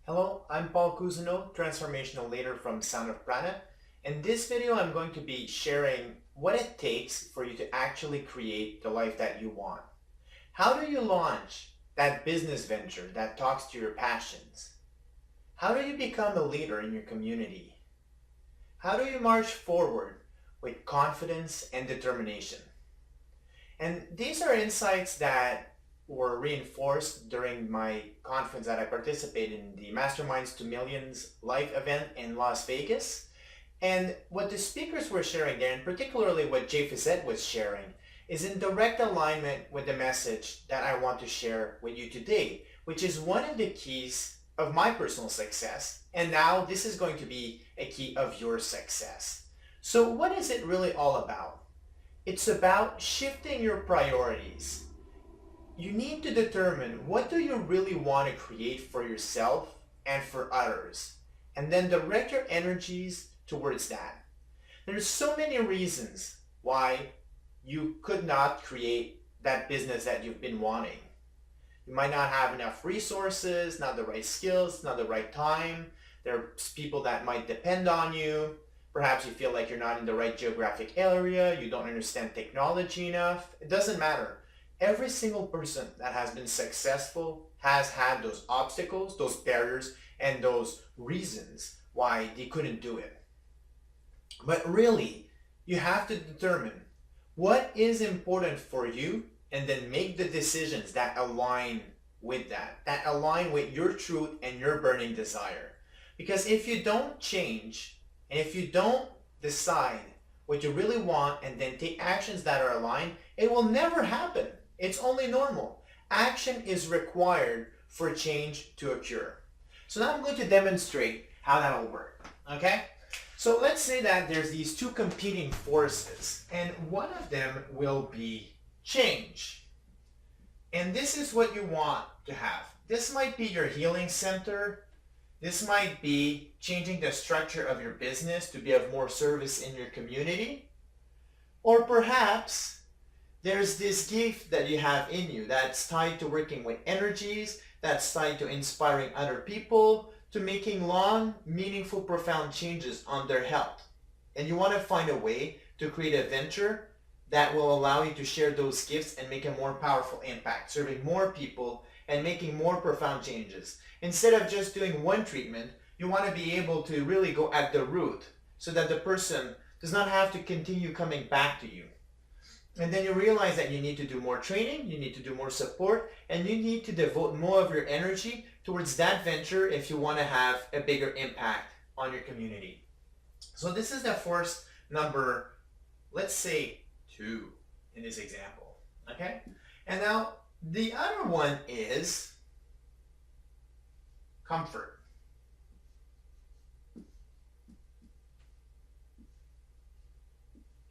Hello, I'm Cousineau, Transformational Leader from Sound of Prana. In this video, I'm going to be sharing what it takes for you to actually create the life that you want. How do you launch that business venture that talks to your passions? How do you become a leader in your community? How do you march forward with confidence and determination? And these are insights that were reinforced during my conference that I participated in, the Masterminds to Millions live event in Las Vegas. And what the speakers were sharing there, and particularly what Jay Fizette was sharing, is in direct alignment with the message that I want to share with you today, which is one of the keys of my personal success. And now this is going to be a key of your success. So what is it really all about? It's about shifting your priorities. You need to determine what do you really want to create for yourself and for others, and then direct your energies towards that. There's so many reasons why you could not create that business that you've been wanting. You might not have enough resources, not the right skills, not the right time. There's people that might depend on you. Perhaps you feel like you're not in the right geographic area, you don't understand technology enough. It doesn't matter. Every single person that has been successful has had those obstacles, those barriers, and those reasons why they couldn't do it. But really, you have to determine what is important for you and then make the decisions that align with that align with your truth and your burning desire. Because if you don't change, and if you don't decide what you really want and then take actions that are aligned, it will never happen. It's only normal. Action is required for change to occur. So now I'm going to demonstrate how that will work. Okay? So let's say that there's these two competing forces, and one of them will be change. And this is what you want to have. This might be your healing center. This might be changing the structure of your business to be of more service in your community. Or perhaps there's this gift that you have in you that's tied to working with energies, that's tied to inspiring other people, to making long, meaningful, profound changes on their health. And you want to find a way to create a venture that will allow you to share those gifts and make a more powerful impact, serving more people and making more profound changes. Instead of just doing one treatment, you want to be able to really go at the root so that the person does not have to continue coming back to you. And then you realize that you need to do more training, you need to do more support, and you need to devote more of your energy towards that venture if you want to have a bigger impact on your community. So this is the first number, let's say 2 in this example. Okay? And now the other one is comfort.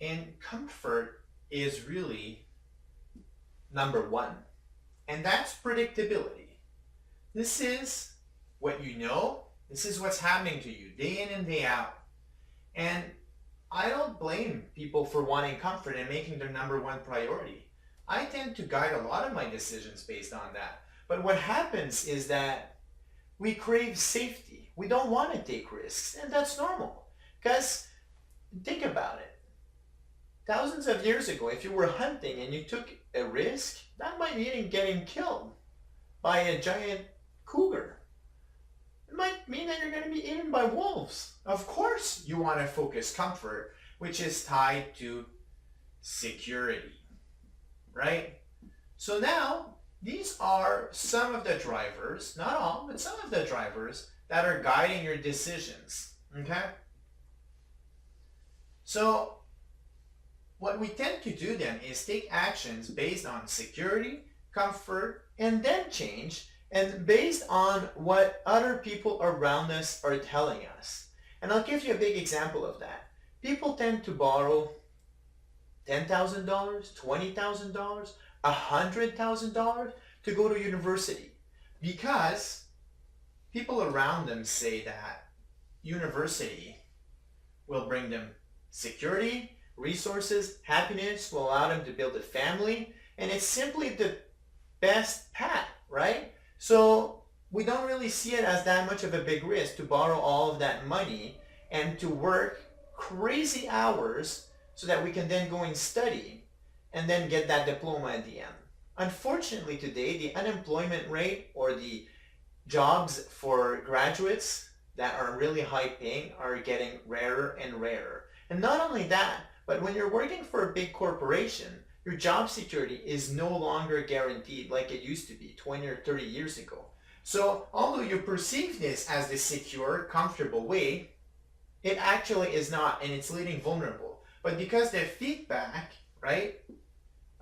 And comfort is really number 1. And that's predictability. This is what you know. This is what's happening to you day in and day out. And I don't blame people for wanting comfort and making their number 1 priority. I tend to guide a lot of my decisions based on that. But what happens is that we crave safety. We don't want to take risks, and that's normal. Because think about it. Thousands of years ago, if you were hunting and you took a risk, that might mean getting killed by a giant cougar. It might mean that you're going to be eaten by wolves. Of course, you want to focus comfort, which is tied to security, right? So now, these are some of the drivers, not all, but some of the drivers that are guiding your decisions, okay? So what we tend to do then is take actions based on security, comfort, and then change, and based on what other people around us are telling us. And I'll give you a big example of that. People tend to borrow $10,000, $20,000, $100,000 to go to university because people around them say that university will bring them security, resources, happiness, will allow them to build a family, and it's simply the best path, right? So we don't really see it as that much of a big risk to borrow all of that money and to work crazy hours so that we can then go and study and then get that diploma at the end. Unfortunately today, the unemployment rate or the jobs for graduates that are really high paying are getting rarer and rarer. And not only that, but when you're working for a big corporation, your job security is no longer guaranteed like it used to be 20 or 30 years ago. So although you perceive this as the secure, comfortable way, it actually is not, and it's leading vulnerable. But because the feedback, right,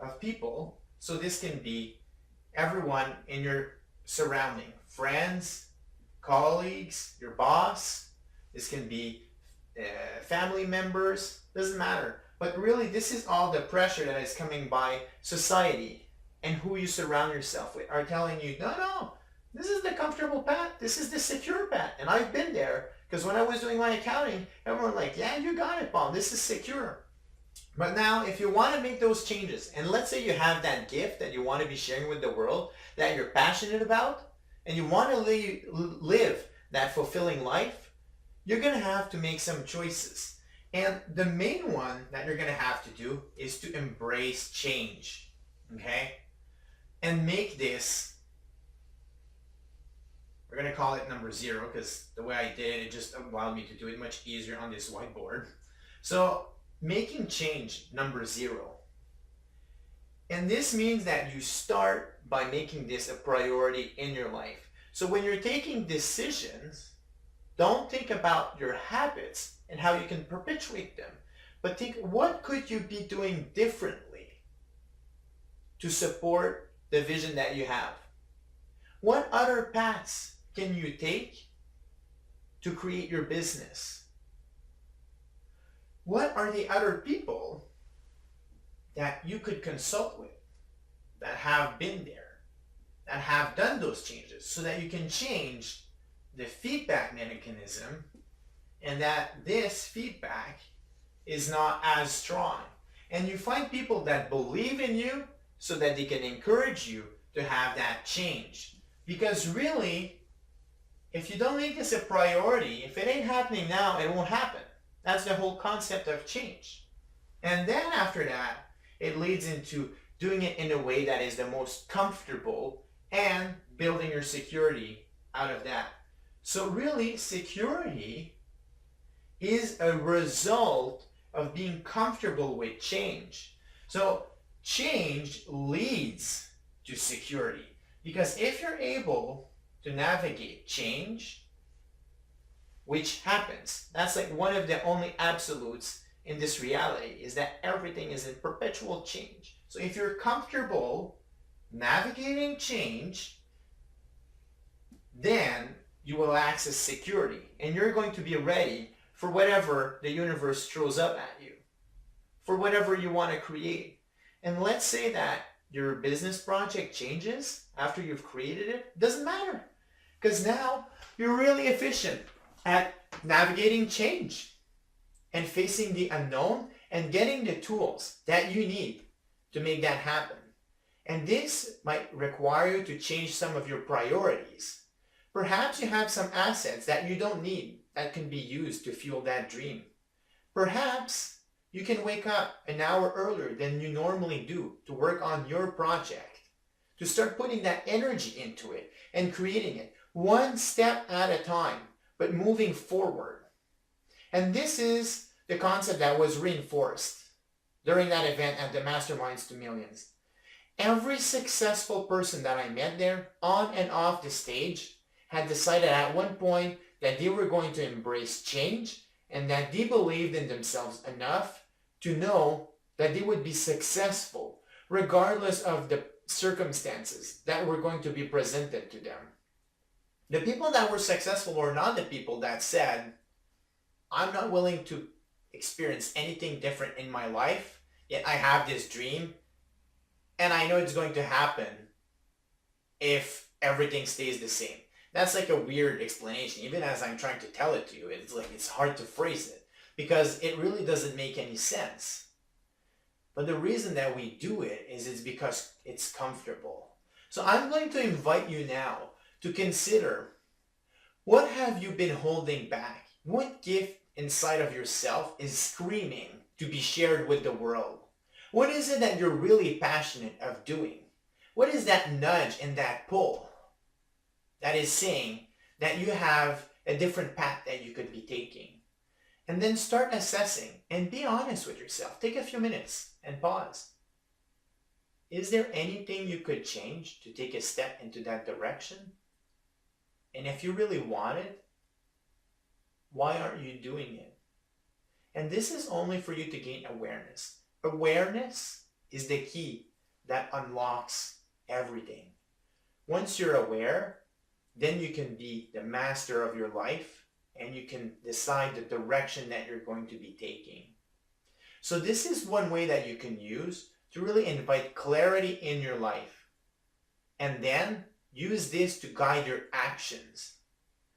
of people, so this can be everyone in your surrounding, friends, colleagues, your boss, this can be family members, doesn't matter. But really, this is all the pressure that is coming by society and who you surround yourself with are telling you, no, this is the comfortable path, this is the secure path. And I've been there because when I was doing my accounting, everyone was like, yeah, you got it, Paul, this is secure. But now, if you want to make those changes, and let's say you have that gift that you want to be sharing with the world, that you're passionate about, and you want to live that fulfilling life, you're going to have to make some choices. And the main one that you're going to have to do is to embrace change, okay? And make this, we're going to call it number 0, because the way I did it, it just allowed me to do it much easier on this whiteboard. So making change number 0. And this means that you start by making this a priority in your life. So when you're taking decisions, don't think about your habits and how you can perpetuate them, but think, what could you be doing differently to support the vision that you have? What other paths can you take to create your business? What are the other people that you could consult with that have been there, that have done those changes, so that you can change the feedback mechanism and that this feedback is not as strong. And you find people that believe in you so that they can encourage you to have that change. Because really, if you don't make this a priority, if it ain't happening now, it won't happen. That's the whole concept of change. And then after that, it leads into doing it in a way that is the most comfortable and building your security out of that. So really, security is a result of being comfortable with change. So change leads to security. Because if you're able to navigate change, which happens, that's like one of the only absolutes in this reality, is that everything is in perpetual change. So if you're comfortable navigating change, then you will access security, and you're going to be ready for whatever the universe throws up at you, for whatever you want to create. And let's say that your business project changes after you've created it, doesn't matter, because now you're really efficient at navigating change and facing the unknown and getting the tools that you need to make that happen. And this might require you to change some of your priorities. Perhaps you have some assets that you don't need that can be used to fuel that dream. Perhaps you can wake up an hour earlier than you normally do to work on your project, to start putting that energy into it and creating it one step at a time, but moving forward. And this is the concept that was reinforced during that event at the Masterminds to Millions. Every successful person that I met there, on and off the stage, had decided at one point that they were going to embrace change and that they believed in themselves enough to know that they would be successful regardless of the circumstances that were going to be presented to them. The people that were successful were not the people that said, I'm not willing to experience anything different in my life, yet I have this dream and I know it's going to happen if everything stays the same. That's like a weird explanation. Even as I'm trying to tell it to you, it's hard to phrase it because it really doesn't make any sense. But the reason that we do it is it's because it's comfortable. So I'm going to invite you now to consider, what have you been holding back? What gift inside of yourself is screaming to be shared with the world? What is it that you're really passionate of doing? What is that nudge and that pull that is saying that you have a different path that you could be taking? And then start assessing and be honest with yourself. Take a few minutes and pause. Is there anything you could change to take a step into that direction? And if you really want it, why aren't you doing it? And this is only for you to gain awareness. Awareness is the key that unlocks everything. Once you're aware, then you can be the master of your life and you can decide the direction that you're going to be taking. So this is one way that you can use to really invite clarity in your life. And then use this to guide your actions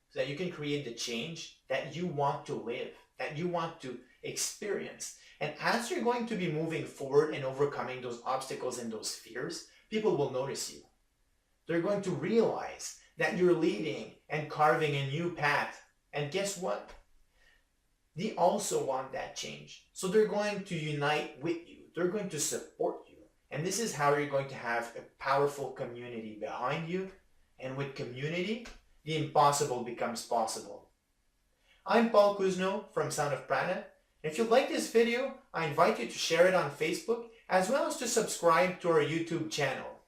so that you can create the change that you want to live, that you want to experience. And as you're going to be moving forward and overcoming those obstacles and those fears, people will notice you. They're going to realize that you're leading and carving a new path. And guess what? They also want that change. So they're going to unite with you. They're going to support you. And this is how you're going to have a powerful community behind you. And with community, the impossible becomes possible. I'm Paul Cousineau from Sound of Prana. If you like this video, I invite you to share it on Facebook as well as to subscribe to our YouTube channel.